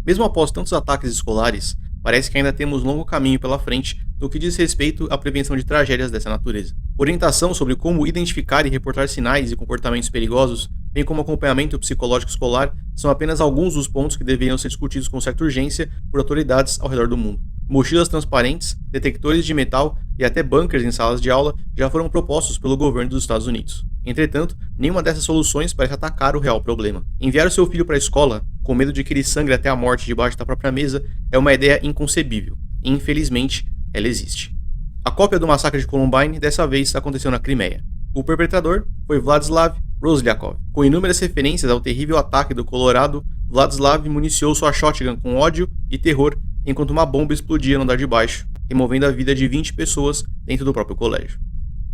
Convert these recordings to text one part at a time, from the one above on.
Mesmo após tantos ataques escolares, parece que ainda temos um longo caminho pela frente no que diz respeito à prevenção de tragédias dessa natureza. Orientação sobre como identificar e reportar sinais e comportamentos perigosos, bem como acompanhamento psicológico escolar, são apenas alguns dos pontos que deveriam ser discutidos com certa urgência por autoridades ao redor do mundo. Mochilas transparentes, detectores de metal e até bunkers em salas de aula já foram propostos pelo governo dos Estados Unidos. Entretanto, nenhuma dessas soluções parece atacar o real problema. Enviar o seu filho para a escola, com medo de que ele sangre até a morte debaixo da própria mesa, é uma ideia inconcebível. E, infelizmente, ela existe. A cópia do massacre de Columbine dessa vez aconteceu na Crimeia. O perpetrador foi Vladislav Rozlyakov. Com inúmeras referências ao terrível ataque do Colorado, Vladislav municiou sua shotgun com ódio e terror enquanto uma bomba explodia no andar de baixo, removendo a vida de 20 pessoas dentro do próprio colégio.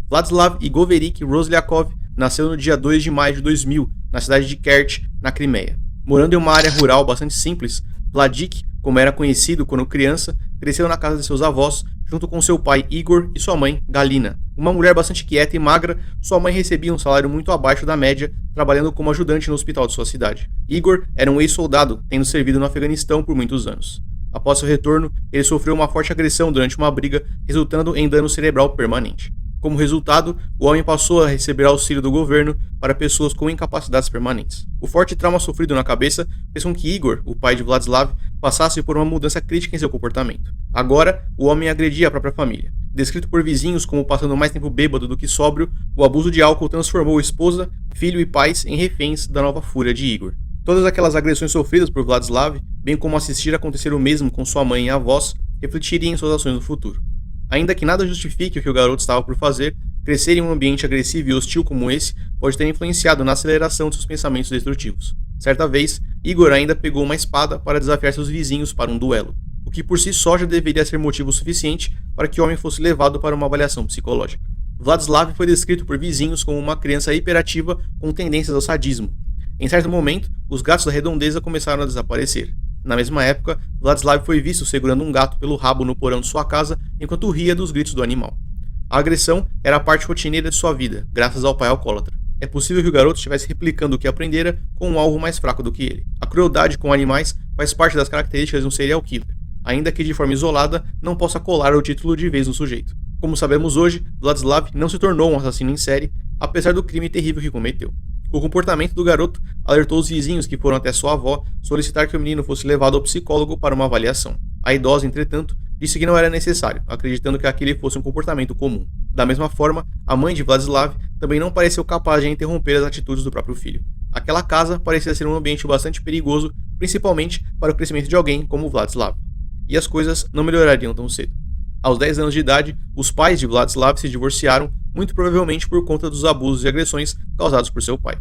Vladislav Igoverik Rozlyakov nasceu no dia 2 de maio de 2000, na cidade de Kerch, na Crimeia. Morando em uma área rural bastante simples, Vladik, como era conhecido quando criança, cresceu na casa de seus avós, junto com seu pai Igor e sua mãe Galina. Uma mulher bastante quieta e magra, sua mãe recebia um salário muito abaixo da média, trabalhando como ajudante no hospital de sua cidade. Igor era um ex-soldado, tendo servido no Afeganistão por muitos anos. Após seu retorno, ele sofreu uma forte agressão durante uma briga, resultando em dano cerebral permanente. Como resultado, o homem passou a receber auxílio do governo para pessoas com incapacidades permanentes. O forte trauma sofrido na cabeça fez com que Igor, o pai de Vladislav, passasse por uma mudança crítica em seu comportamento. Agora, o homem agredia a própria família. Descrito por vizinhos como passando mais tempo bêbado do que sóbrio, o abuso de álcool transformou esposa, filho e pais em reféns da nova fúria de Igor. Todas aquelas agressões sofridas por Vladislav, bem como assistir acontecer o mesmo com sua mãe e avós, refletiriam em suas ações no futuro. Ainda que nada justifique o que o garoto estava por fazer, crescer em um ambiente agressivo e hostil como esse pode ter influenciado na aceleração de seus pensamentos destrutivos. Certa vez, Igor ainda pegou uma espada para desafiar seus vizinhos para um duelo, o que por si só já deveria ser motivo suficiente para que o homem fosse levado para uma avaliação psicológica. Vladislav foi descrito por vizinhos como uma criança hiperativa com tendências ao sadismo. Em certo momento, os gatos da redondeza começaram a desaparecer. Na mesma época, Vladislav foi visto segurando um gato pelo rabo no porão de sua casa enquanto ria dos gritos do animal. A agressão era a parte rotineira de sua vida, graças ao pai alcoólatra. É possível que o garoto estivesse replicando o que aprendera com um alvo mais fraco do que ele. A crueldade com animais faz parte das características de um serial killer, ainda que de forma isolada não possa colar o título de vez no sujeito. Como sabemos hoje, Vladislav não se tornou um assassino em série, apesar do crime terrível que cometeu. O comportamento do garoto alertou os vizinhos que foram até sua avó solicitar que o menino fosse levado ao psicólogo para uma avaliação. A idosa, entretanto, disse que não era necessário, acreditando que aquele fosse um comportamento comum. Da mesma forma, a mãe de Vladislav também não pareceu capaz de interromper as atitudes do próprio filho. Aquela casa parecia ser um ambiente bastante perigoso, principalmente para o crescimento de alguém como Vladislav. E as coisas não melhorariam tão cedo. Aos 10 anos de idade, os pais de Vladislav se divorciaram, muito provavelmente por conta dos abusos e agressões causados por seu pai.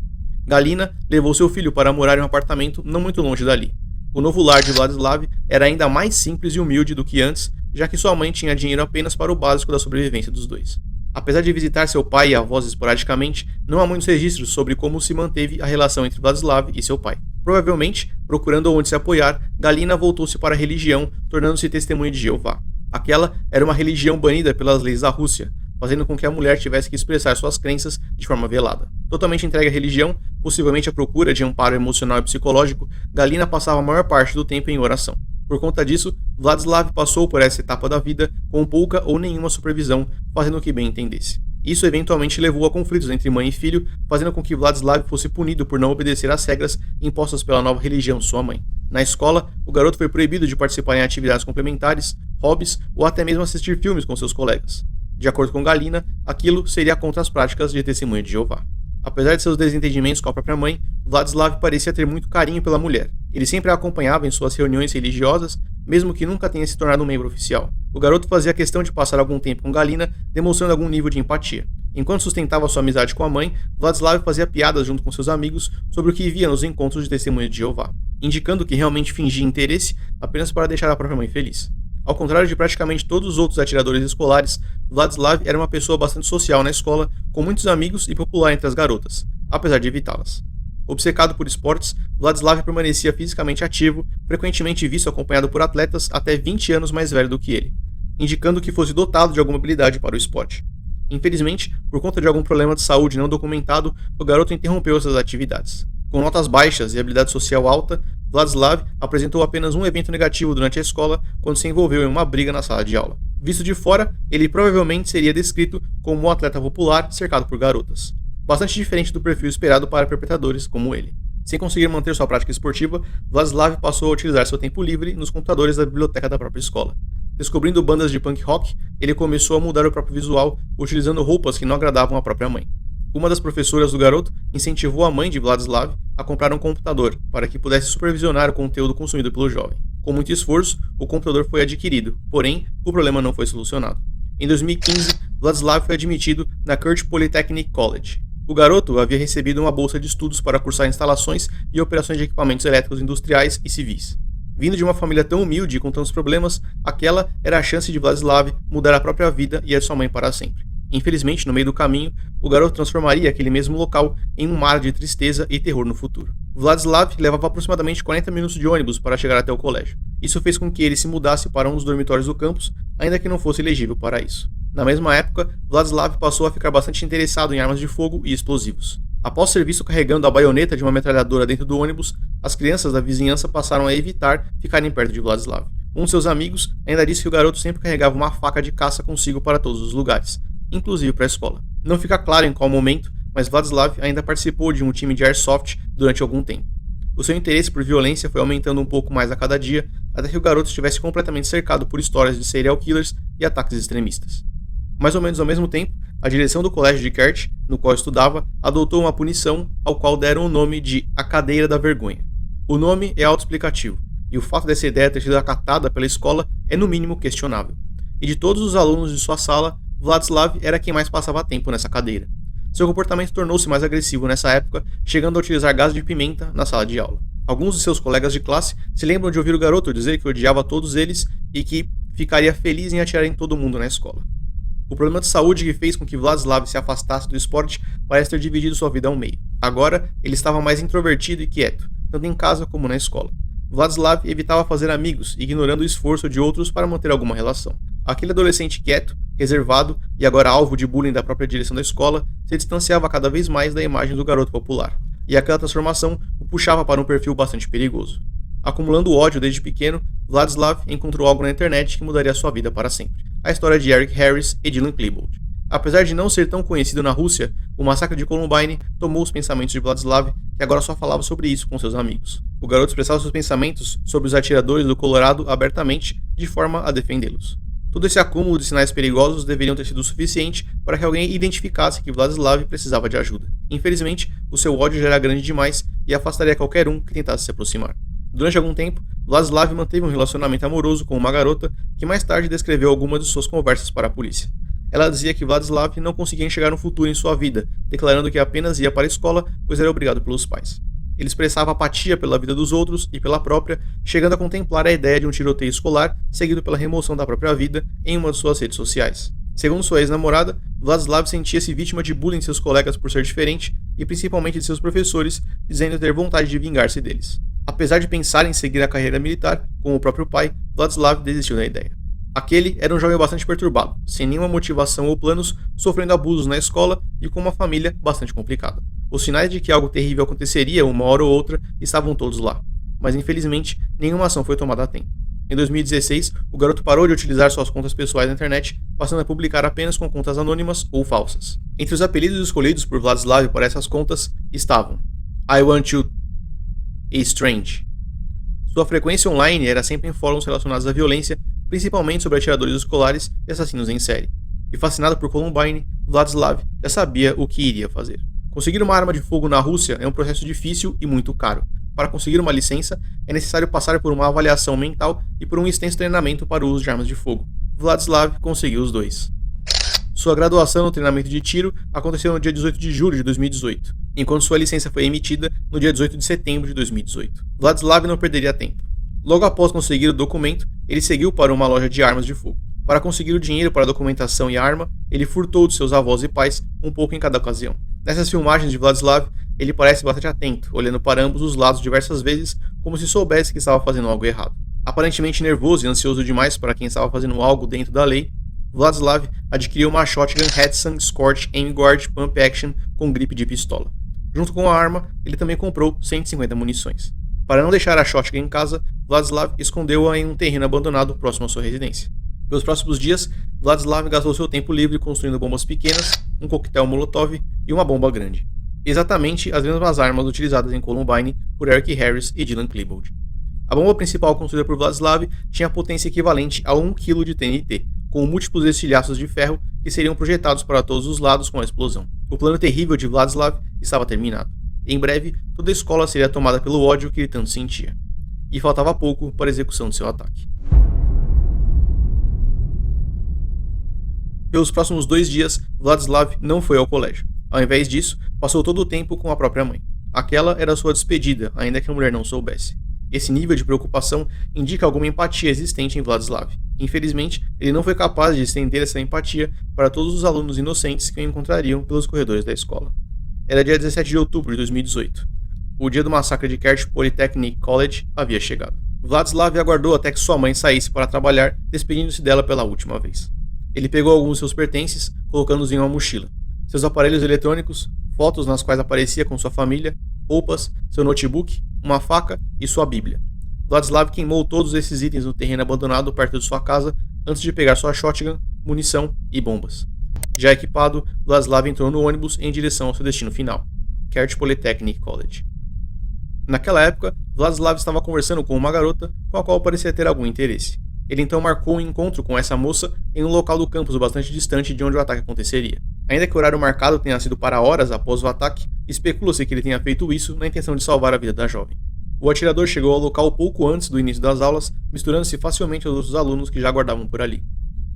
Galina levou seu filho para morar em um apartamento não muito longe dali. O novo lar de Vladislav era ainda mais simples e humilde do que antes, já que sua mãe tinha dinheiro apenas para o básico da sobrevivência dos dois. Apesar de visitar seu pai e avós esporadicamente, não há muitos registros sobre como se manteve a relação entre Vladislav e seu pai. Provavelmente, procurando onde se apoiar, Galina voltou-se para a religião, tornando-se testemunha de Jeová. Aquela era uma religião banida pelas leis da Rússia, fazendo com que a mulher tivesse que expressar suas crenças de forma velada. Totalmente entregue à religião, possivelmente à procura de amparo emocional e psicológico, Galina passava a maior parte do tempo em oração. Por conta disso, Vladislav passou por essa etapa da vida com pouca ou nenhuma supervisão, fazendo o que bem entendesse. Isso eventualmente levou a conflitos entre mãe e filho, fazendo com que Vladislav fosse punido por não obedecer às regras impostas pela nova religião de sua mãe. Na escola, o garoto foi proibido de participar em atividades complementares, hobbies ou até mesmo assistir filmes com seus colegas. De acordo com Galina, aquilo seria contra as práticas de testemunha de Jeová. Apesar de seus desentendimentos com a própria mãe, Vladislav parecia ter muito carinho pela mulher. Ele sempre a acompanhava em suas reuniões religiosas, mesmo que nunca tenha se tornado um membro oficial. O garoto fazia questão de passar algum tempo com Galina, demonstrando algum nível de empatia. Enquanto sustentava sua amizade com a mãe, Vladislav fazia piadas junto com seus amigos sobre o que via nos encontros de testemunha de Jeová, indicando que realmente fingia interesse apenas para deixar a própria mãe feliz. Ao contrário de praticamente todos os outros atiradores escolares, Vladislav era uma pessoa bastante social na escola, com muitos amigos e popular entre as garotas, apesar de evitá-las. Obcecado por esportes, Vladislav permanecia fisicamente ativo, frequentemente visto acompanhado por atletas até 20 anos mais velhos do que ele, indicando que fosse dotado de alguma habilidade para o esporte. Infelizmente, por conta de algum problema de saúde não documentado, o garoto interrompeu essas atividades. Com notas baixas e habilidade social alta, Vladislav apresentou apenas um evento negativo durante a escola quando se envolveu em uma briga na sala de aula. Visto de fora, ele provavelmente seria descrito como um atleta popular cercado por garotas, bastante diferente do perfil esperado para perpetradores como ele. Sem conseguir manter sua prática esportiva, Vladislav passou a utilizar seu tempo livre nos computadores da biblioteca da própria escola. Descobrindo bandas de punk rock, ele começou a mudar o próprio visual, utilizando roupas que não agradavam à própria mãe. Uma das professoras do garoto incentivou a mãe de Vladislav a comprar um computador para que pudesse supervisionar o conteúdo consumido pelo jovem. Com muito esforço, o computador foi adquirido, porém, o problema não foi solucionado. Em 2015, Vladislav foi admitido na Kurt Polytechnic College. O garoto havia recebido uma bolsa de estudos para cursar instalações e operações de equipamentos elétricos industriais e civis. Vindo de uma família tão humilde e com tantos problemas, aquela era a chance de Vladislav mudar a própria vida e a de sua mãe para sempre. Infelizmente, no meio do caminho, o garoto transformaria aquele mesmo local em um mar de tristeza e terror no futuro. Vladislav levava aproximadamente 40 minutos de ônibus para chegar até o colégio. Isso fez com que ele se mudasse para um dos dormitórios do campus, ainda que não fosse elegível para isso. Na mesma época, Vladislav passou a ficar bastante interessado em armas de fogo e explosivos. Após ser visto carregando a baioneta de uma metralhadora dentro do ônibus, as crianças da vizinhança passaram a evitar ficarem perto de Vladislav. Um de seus amigos ainda disse que o garoto sempre carregava uma faca de caça consigo para todos os lugares, inclusive para a escola. Não fica claro em qual momento, mas Vladislav ainda participou de um time de airsoft durante algum tempo. O seu interesse por violência foi aumentando um pouco mais a cada dia, até que o garoto estivesse completamente cercado por histórias de serial killers e ataques extremistas. Mais ou menos ao mesmo tempo, a direção do colégio de Kurt, no qual estudava, adotou uma punição ao qual deram o nome de A Cadeira da Vergonha. O nome é autoexplicativo, e o fato dessa ideia ter sido acatada pela escola é no mínimo questionável. E de todos os alunos de sua sala, Vladislav era quem mais passava tempo nessa cadeira. Seu comportamento tornou-se mais agressivo nessa época, chegando a utilizar gás de pimenta na sala de aula. Alguns de seus colegas de classe se lembram de ouvir o garoto dizer que odiava todos eles e que ficaria feliz em atirar em todo mundo na escola. O problema de saúde que fez com que Vladislav se afastasse do esporte parece ter dividido sua vida ao meio. Agora, ele estava mais introvertido e quieto, tanto em casa como na escola. Vladislav evitava fazer amigos, ignorando o esforço de outros para manter alguma relação. Aquele adolescente quieto, reservado e agora alvo de bullying da própria direção da escola, se distanciava cada vez mais da imagem do garoto popular, e aquela transformação o puxava para um perfil bastante perigoso. Acumulando ódio desde pequeno, Vladislav encontrou algo na internet que mudaria sua vida para sempre. A história de Eric Harris e Dylan Klebold. Apesar de não ser tão conhecido na Rússia, o massacre de Columbine tomou os pensamentos de Vladislav, que agora só falava sobre isso com seus amigos. O garoto expressava seus pensamentos sobre os atiradores do Colorado abertamente, de forma a defendê-los. Todo esse acúmulo de sinais perigosos deveriam ter sido suficiente para que alguém identificasse que Vladislav precisava de ajuda. Infelizmente, o seu ódio já era grande demais e afastaria qualquer um que tentasse se aproximar. Durante algum tempo, Vladislav manteve um relacionamento amoroso com uma garota que mais tarde descreveu algumas de suas conversas para a polícia. Ela dizia que Vladislav não conseguia enxergar um futuro em sua vida, declarando que apenas ia para a escola pois era obrigado pelos pais. Ele expressava apatia pela vida dos outros e pela própria, chegando a contemplar a ideia de um tiroteio escolar, seguido pela remoção da própria vida em uma de suas redes sociais. Segundo sua ex-namorada, Vladislav sentia-se vítima de bullying de seus colegas por ser diferente e principalmente de seus professores, dizendo ter vontade de vingar-se deles. Apesar de pensar em seguir a carreira militar, como o próprio pai, Vladislav desistiu da ideia. Aquele era um jovem bastante perturbado, sem nenhuma motivação ou planos, sofrendo abusos na escola e com uma família bastante complicada. Os sinais de que algo terrível aconteceria uma hora ou outra estavam todos lá, mas infelizmente nenhuma ação foi tomada a tempo. Em 2016, o garoto parou de utilizar suas contas pessoais na internet, passando a publicar apenas com contas anônimas ou falsas. Entre os apelidos escolhidos por Vladislav para essas contas estavam I Want You e Strange. Sua frequência online era sempre em fóruns relacionados à violência, principalmente sobre atiradores escolares e assassinos em série. E fascinado por Columbine, Vladislav já sabia o que iria fazer. Conseguir uma arma de fogo na Rússia é um processo difícil e muito caro. Para conseguir uma licença, é necessário passar por uma avaliação mental e por um extenso treinamento para o uso de armas de fogo. Vladislav conseguiu os dois. Sua graduação no treinamento de tiro aconteceu no dia 18 de julho de 2018, enquanto sua licença foi emitida no dia 18 de setembro de 2018. Vladislav não perderia tempo. Logo após conseguir o documento, ele seguiu para uma loja de armas de fogo. Para conseguir o dinheiro para a documentação e a arma, ele furtou de seus avós e pais, um pouco em cada ocasião. Nessas filmagens de Vladislav, ele parece bastante atento, olhando para ambos os lados diversas vezes, como se soubesse que estava fazendo algo errado. Aparentemente nervoso e ansioso demais para quem estava fazendo algo dentro da lei, Vladislav adquiriu uma shotgun Hudson Scorch Aim Guard Pump Action com gripe de pistola. Junto com a arma, ele também comprou 150 munições. Para não deixar a shotgun em casa, Vladislav escondeu-a em um terreno abandonado próximo à sua residência. Pelos próximos dias, Vladislav gastou seu tempo livre construindo bombas pequenas, um coquetel Molotov e uma bomba grande. Exatamente as mesmas armas utilizadas em Columbine por Eric Harris e Dylan Klebold. A bomba principal construída por Vladislav tinha potência equivalente a 1 kg de TNT, com múltiplos estilhaços de ferro que seriam projetados para todos os lados com a explosão. O plano terrível de Vladislav estava terminado. Em breve, toda a escola seria tomada pelo ódio que ele tanto sentia. E faltava pouco para a execução de seu ataque. Pelos próximos 2 dias, Vladislav não foi ao colégio. Ao invés disso, passou todo o tempo com a própria mãe. Aquela era sua despedida, ainda que a mulher não soubesse. Esse nível de preocupação indica alguma empatia existente em Vladislav. Infelizmente, ele não foi capaz de estender essa empatia para todos os alunos inocentes que o encontrariam pelos corredores da escola. Era dia 17 de outubro de 2018. O dia do massacre de Kert Polytechnic College havia chegado. Vladislav aguardou até que sua mãe saísse para trabalhar, despedindo-se dela pela última vez. Ele pegou alguns de seus pertences, colocando-os em uma mochila. Seus aparelhos eletrônicos, fotos nas quais aparecia com sua família, roupas, seu notebook, uma faca e sua Bíblia. Vladislav queimou todos esses itens no terreno abandonado perto de sua casa antes de pegar sua shotgun, munição e bombas. Já equipado, Vladislav entrou no ônibus em direção ao seu destino final, Kert Polytechnic College. Naquela época, Vladislav estava conversando com uma garota com a qual parecia ter algum interesse. Ele então marcou um encontro com essa moça em um local do campus bastante distante de onde o ataque aconteceria. Ainda que o horário marcado tenha sido para horas após o ataque, especula-se que ele tenha feito isso na intenção de salvar a vida da jovem. O atirador chegou ao local pouco antes do início das aulas, misturando-se facilmente aos outros alunos que já aguardavam por ali.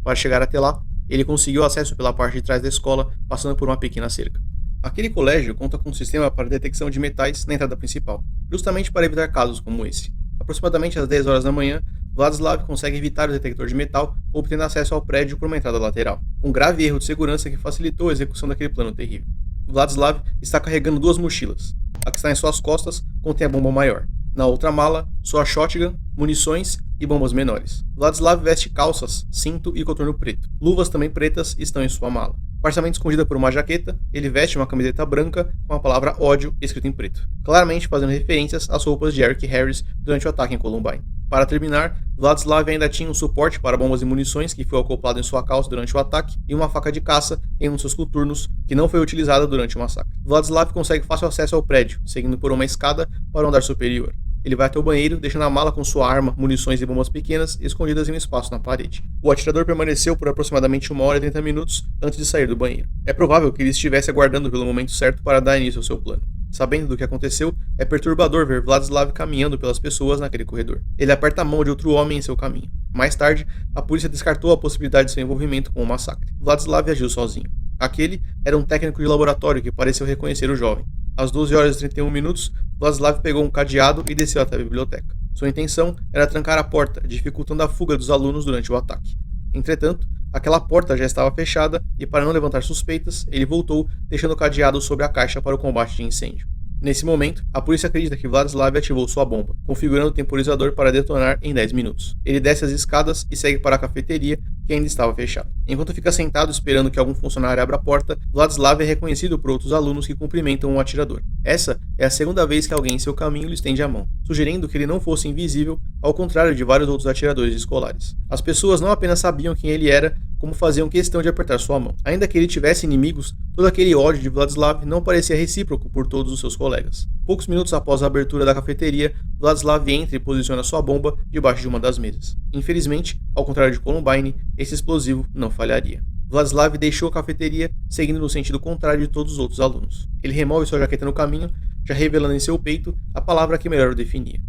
Para chegar até lá, ele conseguiu acesso pela parte de trás da escola, passando por uma pequena cerca. Aquele colégio conta com um sistema para detecção de metais na entrada principal, justamente para evitar casos como esse. Aproximadamente às 10 horas da manhã, Vladislav consegue evitar o detector de metal, obtendo acesso ao prédio por uma entrada lateral. Um grave erro de segurança que facilitou a execução daquele plano terrível. Vladislav está carregando 2 mochilas. A que está em suas costas contém a bomba maior. Na outra mala, sua shotgun, munições e bombas menores. Vladislav veste calças, cinto e coturno preto. Luvas também pretas estão em sua mala. Parcialmente escondida por uma jaqueta, ele veste uma camiseta branca com a palavra ódio escrita em preto, claramente fazendo referências às roupas de Eric Harris durante o ataque em Columbine. Para terminar, Vladislav ainda tinha um suporte para bombas e munições que foi acoplado em sua calça durante o ataque e uma faca de caça em um de seus coturnos que não foi utilizada durante o massacre. Vladislav consegue fácil acesso ao prédio, seguindo por uma escada para o andar superior. Ele vai até o banheiro, deixando a mala com sua arma, munições e bombas pequenas escondidas em um espaço na parede. O atirador permaneceu por aproximadamente 1 hora e 30 minutos antes de sair do banheiro. É provável que ele estivesse aguardando pelo momento certo para dar início ao seu plano. Sabendo do que aconteceu, é perturbador ver Vladislav caminhando pelas pessoas naquele corredor. Ele aperta a mão de outro homem em seu caminho. Mais tarde, a polícia descartou a possibilidade de seu envolvimento com o massacre. Vladislav agiu sozinho. Aquele era um técnico de laboratório que pareceu reconhecer o jovem. Às 12 horas e 31 minutos, Vladislav pegou um cadeado e desceu até a biblioteca. Sua intenção era trancar a porta, dificultando a fuga dos alunos durante o ataque. Entretanto, aquela porta já estava fechada e, para não levantar suspeitas, ele voltou, deixando o cadeado sobre a caixa para o combate de incêndio. Nesse momento, a polícia acredita que Vladislav ativou sua bomba, configurando o temporizador para detonar em 10 minutos. Ele desce as escadas e segue para a cafeteria, que ainda estava fechada. Enquanto fica sentado esperando que algum funcionário abra a porta, Vladislav é reconhecido por outros alunos que cumprimentam o atirador. Essa é a segunda vez que alguém em seu caminho lhe estende a mão, sugerindo que ele não fosse invisível, ao contrário de vários outros atiradores escolares. As pessoas não apenas sabiam quem ele era, como faziam questão de apertar sua mão. Ainda que ele tivesse inimigos, todo aquele ódio de Vladislav não parecia recíproco por todos os seus colegas. Poucos minutos após a abertura da cafeteria, Vladislav entra e posiciona sua bomba debaixo de uma das mesas. Infelizmente, ao contrário de Columbine, esse explosivo não falharia. Vladislav deixou a cafeteria, seguindo no sentido contrário de todos os outros alunos. Ele remove sua jaqueta no caminho, já revelando em seu peito a palavra que melhor o definia.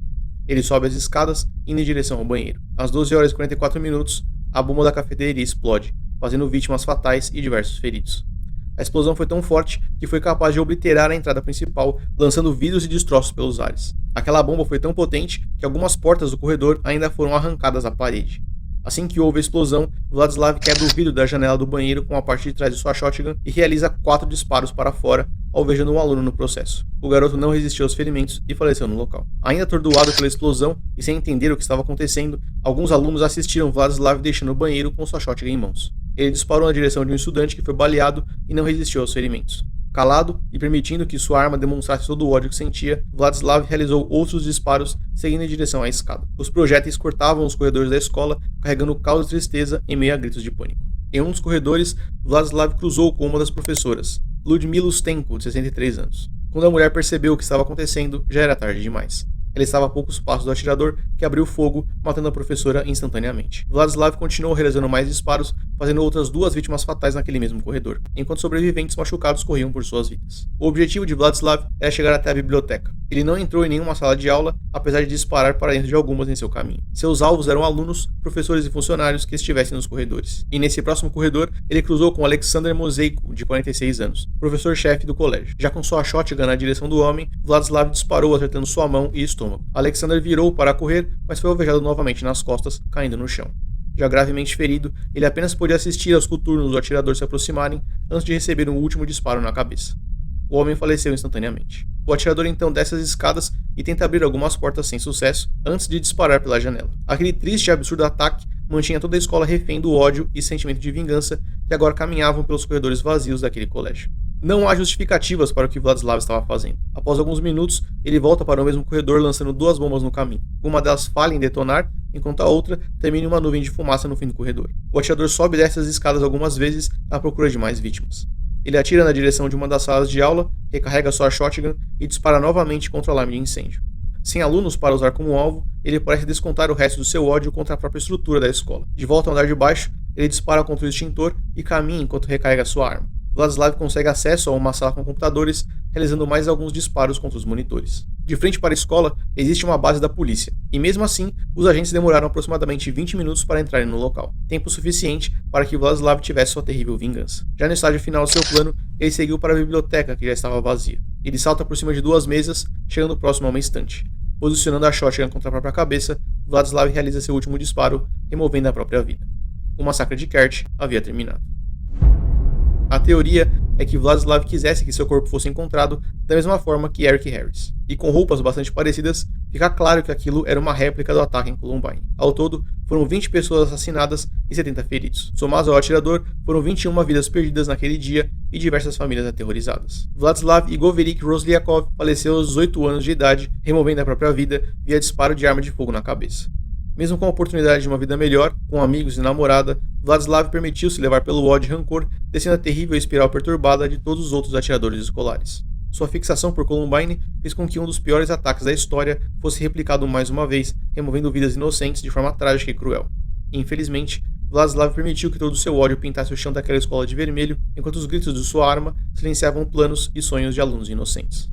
Ele sobe as escadas, indo em direção ao banheiro. Às 12 horas e 44 minutos, a bomba da cafeteria explode, fazendo vítimas fatais e diversos feridos. A explosão foi tão forte que foi capaz de obliterar a entrada principal, lançando vidros e destroços pelos ares. Aquela bomba foi tão potente que algumas portas do corredor ainda foram arrancadas à parede. Assim que houve a explosão, Vladislav quebra o vidro da janela do banheiro com a parte de trás de sua shotgun e realiza 4 disparos para fora, alvejando um aluno no processo. O garoto não resistiu aos ferimentos e faleceu no local. Ainda atordoado pela explosão e sem entender o que estava acontecendo, alguns alunos assistiram Vladislav deixando o banheiro com sua shotgun em mãos. Ele disparou na direção de um estudante que foi baleado e não resistiu aos ferimentos. Calado e permitindo que sua arma demonstrasse todo o ódio que sentia, Vladislav realizou outros disparos seguindo em direção à escada. Os projéteis cortavam os corredores da escola, carregando caos e tristeza em meio a gritos de pânico. Em um dos corredores, Vladislav cruzou com uma das professoras, Ludmila Ustenko, de 63 anos. Quando a mulher percebeu o que estava acontecendo, já era tarde demais. Ela estava a poucos passos do atirador, que abriu fogo, matando a professora instantaneamente. Vladislav continuou realizando mais disparos, fazendo outras 2 vítimas fatais naquele mesmo corredor, enquanto sobreviventes machucados corriam por suas vidas. O objetivo de Vladislav era chegar até a biblioteca. Ele não entrou em nenhuma sala de aula, apesar de disparar para dentro de algumas em seu caminho. Seus alvos eram alunos, professores e funcionários que estivessem nos corredores. E nesse próximo corredor, ele cruzou com Alexander Moseiko, de 46 anos, professor-chefe do colégio. Já com sua shotgun na direção do homem, Vladislav disparou acertando sua mão e estômago. Alexander virou para correr, mas foi alvejado novamente nas costas, caindo no chão. Já gravemente ferido, ele apenas pôde assistir aos coturnos do atirador se aproximarem antes de receber um último disparo na cabeça. O homem faleceu instantaneamente. O atirador então desce as escadas e tenta abrir algumas portas sem sucesso antes de disparar pela janela. Aquele triste e absurdo ataque mantinha toda a escola refém do ódio e sentimento de vingança que agora caminhavam pelos corredores vazios daquele colégio. Não há justificativas para o que Vladislav estava fazendo. Após alguns minutos, ele volta para o mesmo corredor lançando 2 bombas no caminho. Uma delas falha em detonar, enquanto a outra termina em uma nuvem de fumaça no fim do corredor. O atirador sobe e desce as escadas algumas vezes à procura de mais vítimas. Ele atira na direção de uma das salas de aula, recarrega sua shotgun e dispara novamente contra o alarme de incêndio. Sem alunos para usar como alvo, ele parece descontar o resto do seu ódio contra a própria estrutura da escola. De volta ao andar de baixo, ele dispara contra o extintor e caminha enquanto recarrega sua arma. Vladislav consegue acesso a uma sala com computadores, realizando mais alguns disparos contra os monitores. De frente para a escola, existe uma base da polícia, e mesmo assim, os agentes demoraram aproximadamente 20 minutos para entrarem no local, tempo suficiente para que Vladislav tivesse sua terrível vingança. Já no estágio final do seu plano, ele seguiu para a biblioteca, que já estava vazia. Ele salta por cima de 2 mesas, chegando próximo a uma estante. Posicionando a shotgun contra a própria cabeça, Vladislav realiza seu último disparo, removendo a própria vida. O massacre de Kert havia terminado. A teoria é que Vladislav quisesse que seu corpo fosse encontrado da mesma forma que Eric Harris. E com roupas bastante parecidas, fica claro que aquilo era uma réplica do ataque em Columbine. Ao todo, foram 20 pessoas assassinadas e 70 feridos. Somados ao atirador, foram 21 vidas perdidas naquele dia e diversas famílias aterrorizadas. Vladislav Igoverik Roslyakov faleceu aos 18 anos de idade, removendo a própria vida via disparo de arma de fogo na cabeça. Mesmo com a oportunidade de uma vida melhor, com amigos e namorada, Vladislav permitiu-se levar pelo ódio e rancor, descendo a terrível espiral perturbada de todos os outros atiradores escolares. Sua fixação por Columbine fez com que um dos piores ataques da história fosse replicado mais uma vez, removendo vidas inocentes de forma trágica e cruel. E, infelizmente, Vladislav permitiu que todo o seu ódio pintasse o chão daquela escola de vermelho, enquanto os gritos de sua arma silenciavam planos e sonhos de alunos inocentes.